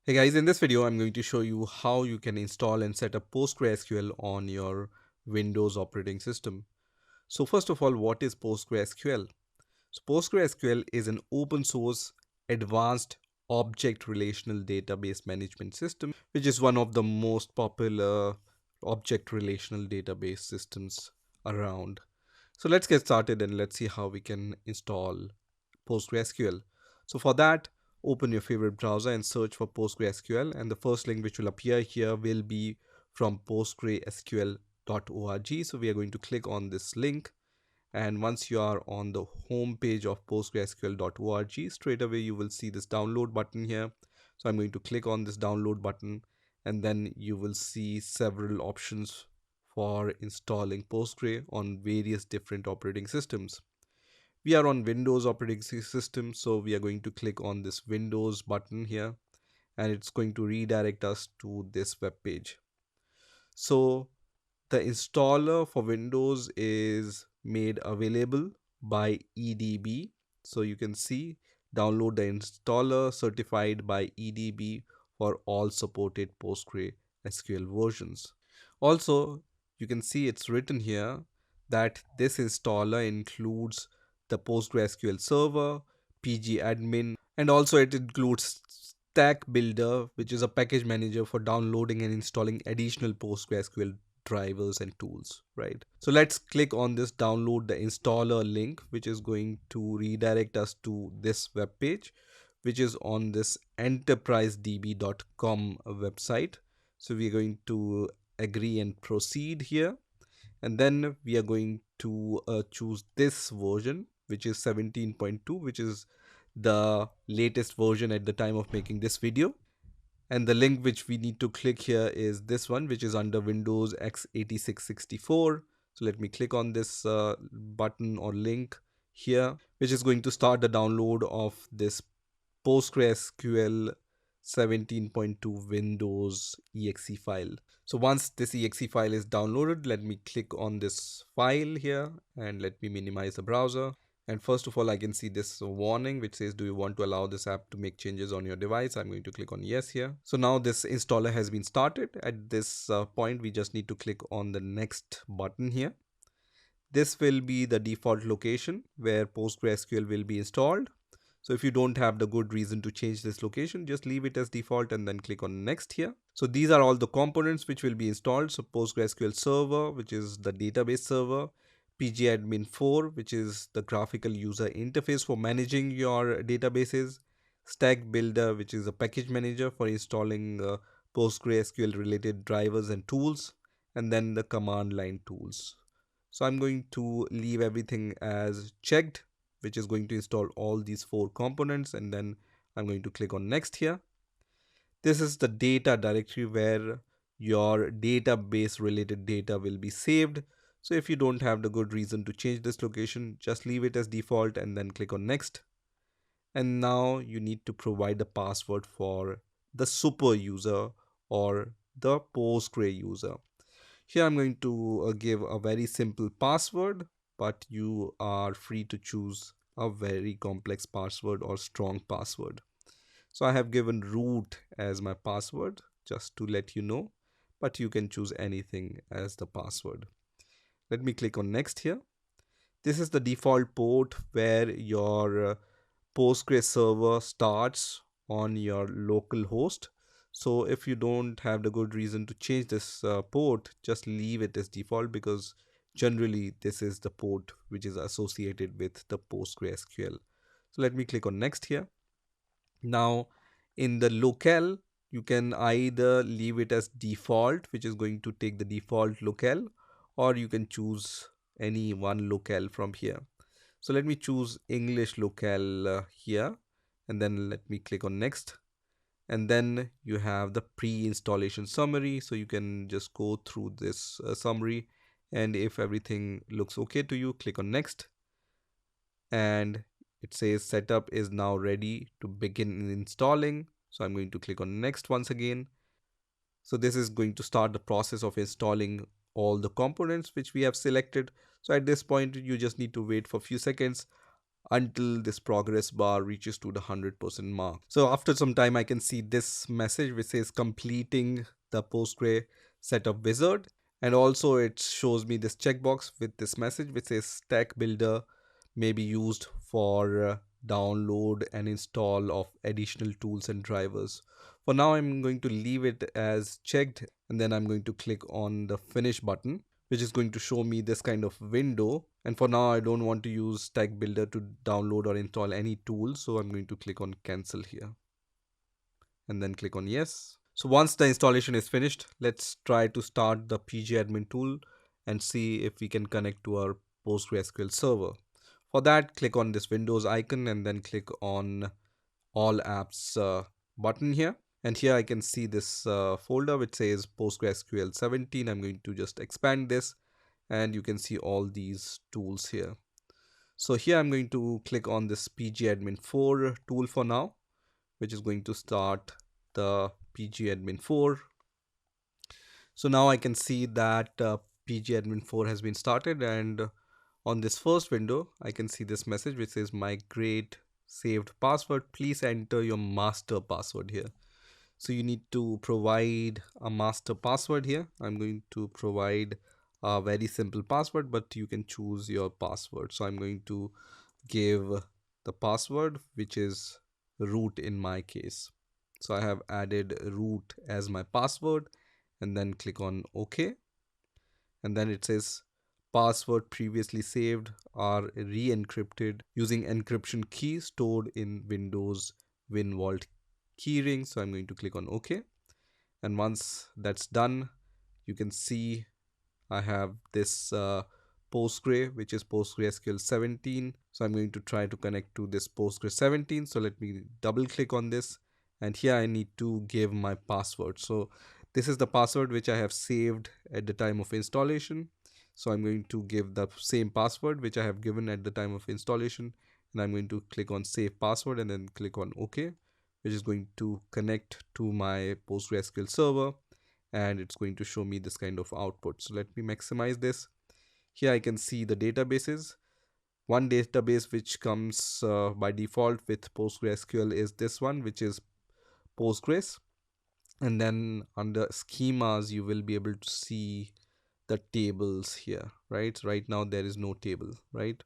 Hey guys, in this video I'm going to show you how you can install and set up PostgreSQL on your Windows operating system. So first of all, what is PostgreSQL? So PostgreSQL is an open source advanced object relational database management system, which is one of the most popular object relational database systems around. So let's get started and let's see how we can install PostgreSQL. So for that, open your favorite browser and search for PostgreSQL, and the first link which will appear here will be from postgresql.org. So we are going to click on this link, and once you are on the home page of postgresql.org, straight away you will see this download button here. So I'm going to click on this download button, and then you will see several options for installing Postgre on various different operating systems. We are on Windows operating system, so we are going to click on this Windows button here, and it's going to redirect us to this web page. So the installer for Windows is made available by EDB. So you can see, download the installer certified by EDB for all supported PostgreSQL versions. Also, you can see it's written here that this installer includes the PostgreSQL server, pgAdmin, and also it includes Stack Builder, which is a package manager for downloading and installing additional PostgreSQL drivers and tools, right? So let's click on this download the installer link, which is going to redirect us to this web page, which is on this enterprisedb.com website. So we're going to agree and proceed here, and then we are going to choose this version, which is 17.2, which is the latest version at the time of making this video. And the link which we need to click here is this one, which is under Windows x86-64. So let me click on this button or link here, which is going to start the download of this PostgreSQL 17.2 Windows exe file. So once this exe file is downloaded, let me click on this file here and let me minimize the browser. And first of all, I can see this warning which says, do you want to allow this app to make changes on your device? I'm going to click on yes here. So now this installer has been started. At this point, we just need to click on the next button here. This will be the default location where PostgreSQL will be installed. So if you don't have the good reason to change this location, just leave it as default and then click on next here. So these are all the components which will be installed. So PostgreSQL server, which is the database server, pgAdmin 4, which is the graphical user interface for managing your databases, Stack Builder, which is a package manager for installing PostgreSQL related drivers and tools, and then the command line tools. So I'm going to leave everything as checked, which is going to install all these four components, and then I'm going to click on next here. This is the data directory where your database related data will be saved. So if you don't have the good reason to change this location, just leave it as default and then click on next. And now you need to provide the password for the super user or the Postgre user. Here I'm going to give a very simple password, but you are free to choose a very complex password or strong password. So I have given root as my password just to let you know, but you can choose anything as the password. Let me click on next here. This is the default port where your Postgres server starts on your local host. So if you don't have the good reason to change this port, just leave it as default, because generally this is the port which is associated with the PostgreSQL. So let me click on next here. Now in the locale, you can either leave it as default, which is going to take the default locale, or you can choose any one locale from here. So let me choose English locale here, and then let me click on next. And then you have the pre-installation summary, so you can just go through this summary, and if everything looks okay to you, click on next. And it says setup is now ready to begin installing, so I'm going to click on next once again. So this is going to start the process of installing all the components which we have selected. So at this point you just need to wait for a few seconds until this progress bar reaches to the 100% mark. So after some time, I can see this message which says completing the Postgre setup wizard. And also it shows me this checkbox with this message which says stack builder may be used for download and install of additional tools and drivers. For now, I'm going to leave it as checked, and then I'm going to click on the finish button, which is going to show me this kind of window. And for now, I don't want to use stack builder to download or install any tools, so I'm going to click on cancel here and then click on yes. So once the installation is finished, let's try to start the pgAdmin tool and see if we can connect to our PostgreSQL server. For that, click on this Windows icon and then click on All Apps button here. And here I can see this folder which says PostgreSQL 17. I'm going to just expand this and you can see all these tools here. So here I'm going to click on this pgAdmin 4 tool for now, which is going to start the pgAdmin 4. So now I can see that pgAdmin 4 has been started, and on this first window I can see this message which says migrate saved password, please enter your master password here. So you need to provide a master password here. I'm going to provide a very simple password, but you can choose your password. So I'm going to give the password which is root in my case. So I have added root as my password and then click on OK. And then it says password previously saved are re-encrypted using encryption key stored in Windows WinVault keyring. So I'm going to click on OK. And once that's done, you can see I have this Postgre, which is PostgreSQL 17. So I'm going to try to connect to this Postgre 17. So let me double click on this. And here I need to give my password. So this is the password which I have saved at the time of installation. So I'm going to give the same password which I have given at the time of installation. And I'm going to click on save password and then click on OK, which is going to connect to my PostgreSQL server. And it's going to show me this kind of output. So let me maximize this. Here I can see the databases. One database which comes by default with PostgreSQL is this one, which is Postgres. And then under schemas, you will be able to see the tables here, right? Right now there is no table, right?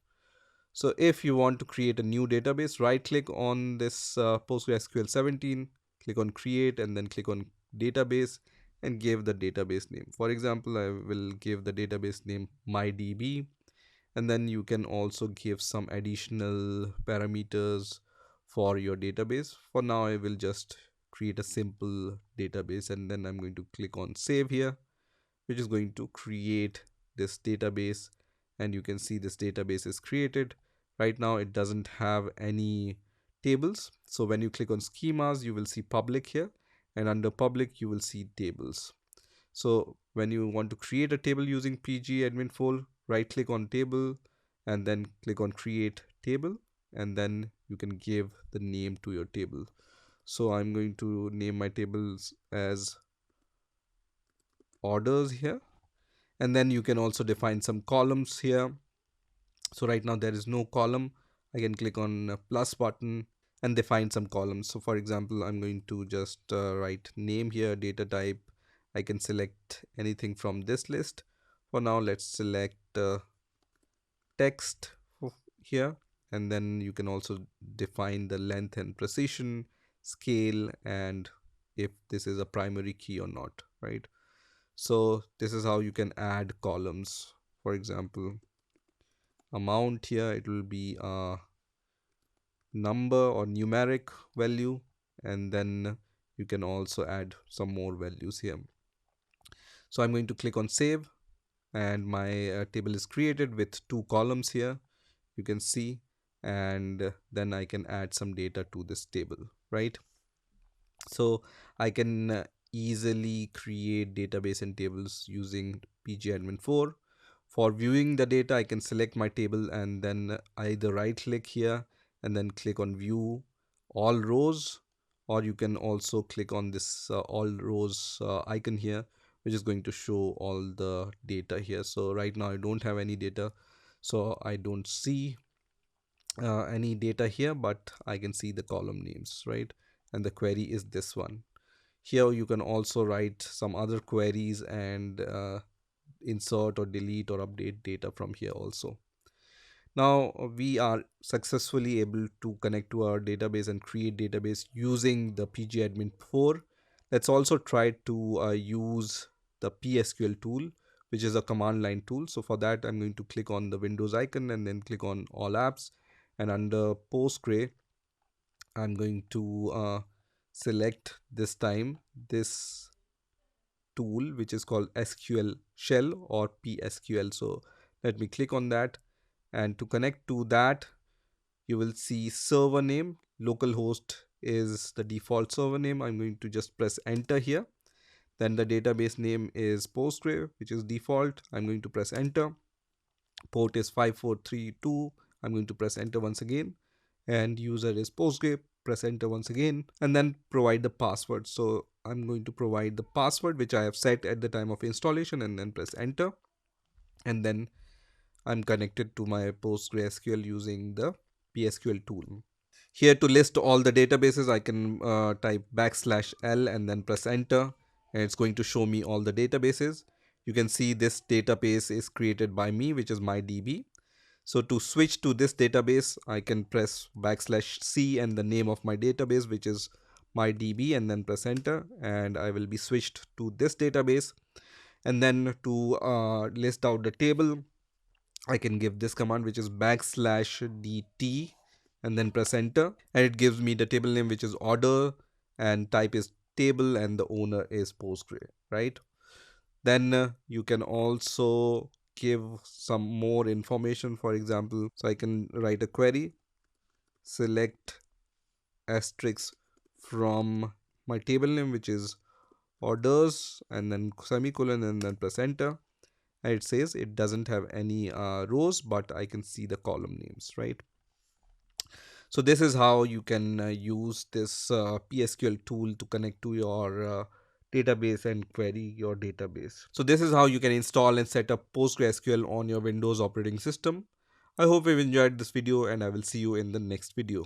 So if you want to create a new database, right click on this PostgreSQL 17, click on create and then click on database and give the database name. For example, I will give the database name mydb, and then you can also give some additional parameters for your database. For now, I will just create a simple database and then I'm going to click on save here, which is going to create this database. And you can see this database is created. Right now it doesn't have any tables. So when you click on schemas, you will see public here, and under public you will see tables. So when you want to create a table using pgAdmin 4, right click on table and then click on create table, and then you can give the name to your table. So I'm going to name my tables as orders here, and then you can also define some columns here. So right now there is no column. I can click on plus button and define some columns. So for example, I'm going to just write name here, data type. I can select anything from this list. For now, let's select text here, and then you can also define the length and precision, scale, and if this is a primary key or not, right? So this is how you can add columns. For example, amount here, it will be a number or numeric value, and then you can also add some more values here. So I'm going to click on save, and my table is created with 2 columns here, you can see, and then I can add some data to this table, right? So I can easily create database and tables using pgAdmin 4. For viewing the data, I can select my table and then either right click here and then click on view all rows, or you can also click on this all rows icon here, which is going to show all the data here. So right now I don't have any data, so I don't see any data here, but I can see the column names, right? And the query is this one. Here you can also write some other queries and insert or delete or update data from here also. Now we are successfully able to connect to our database and create database using the pgAdmin 4. Let's also try to use the Psql tool, which is a command line tool. So for that, I'm going to click on the Windows icon and then click on all apps, and under Postgre, I'm going to select this time this tool which is called SQL shell or PSQL. So let me click on that, and to connect to that, you will see server name. Localhost is the default server name. I'm going to just press enter here. Then the database name is Postgre, which is default. I'm going to press enter. Port is 5432. I'm going to press enter once again, and user is Postgre. Press enter once again, and then provide the password. So I'm going to provide the password which I have set at the time of installation, and then press enter, and then I'm connected to my PostgreSQL using the PSQL tool. Here to list all the databases, I can type \L and then press enter, and it's going to show me all the databases. You can see this database is created by me, which is my DB. So to switch to this database, I can press \C and the name of my database, which is my DB, and then press enter, and I will be switched to this database. And then to list out the table, I can give this command, which is \DT, and then press enter, and it gives me the table name, which is order, and type is table, and the owner is Postgre, right? Then you can also give some more information. For example, so I can write a query, select asterisk from my table name, which is orders, and then semicolon, and then press enter, and it says it doesn't have any rows, but I can see the column names, right? So this is how you can use this PSQL tool to connect to your database and query your database. So this is how you can install and set up PostgreSQL on your Windows operating system. I hope you've enjoyed this video, and I will see you in the next video.